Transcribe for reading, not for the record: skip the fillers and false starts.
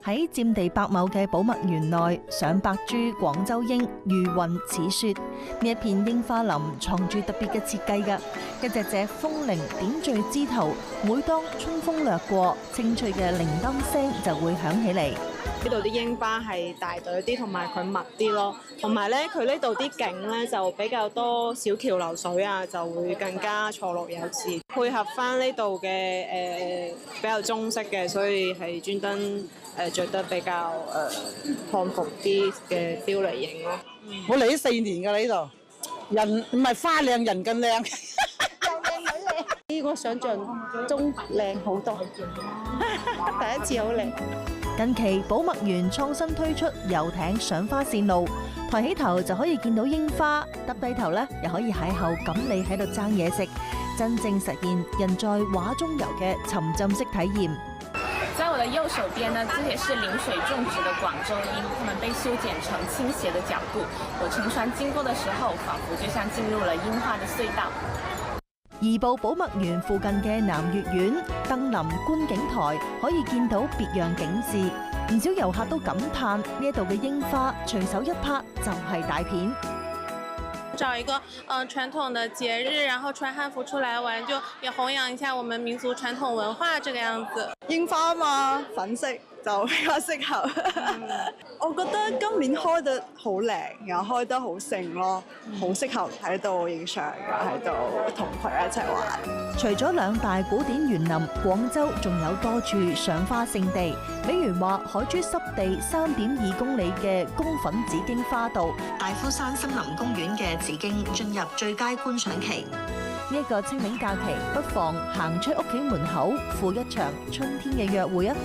喺佔地百畝嘅寶墨園內，上百株廣州櫻如雲似雪。呢一片櫻花林藏住特別嘅設計㗎，一隻隻風鈴點綴枝頭，每當春風掠過，清脆嘅鈴鐺聲就會響起嚟。呢度啲櫻花係大朵啲，同埋佢密啲咯。同埋咧，佢呢度啲景咧就比較多小橋流水啊，就會更加錯落有致。配合翻呢度嘅比較中式嘅，所以係專登著得比較漢服啲嘅雕嚟影咯。我嚟咗4年㗎呢度，人唔係花靚，人更靚。比我想象中靚好多，第一次好靚。近期寶墨園創新推出遊艇賞花線路，抬起頭就可以見到櫻花，耷低頭咧又可以邂逅錦鯉喺度爭嘢食，真正實現人在畫中遊嘅沉浸式體驗。在我的右手邊呢，這也是臨水種植的廣州櫻，它們被修剪成傾斜的角度，我乘船經過的時候，仿佛就像進入了櫻花的隧道。移步寶墨園附近嘅南悅苑、登臨觀景台，可以見到別樣景緻。唔少遊客都感嘆呢度嘅櫻花隨手一拍就係大片。找一個傳統的節日，然後穿漢服出來玩，就也弘揚一下我們民族傳統文化，這個樣子。櫻花嘛，粉色就比較適合。我覺得今年開得好靚，又開得好盛咯，好適合喺度影相，喺度同佢一齊玩。除咗兩大古典園林，廣州仲有多處賞花勝地，比如話海珠濕地3.2公里嘅宮粉紫荊花道，大夫山森林公園嘅紫荊進入最佳觀賞期。呢一個清明假期，不妨行出屋企門口，赴一場春天嘅約會啊！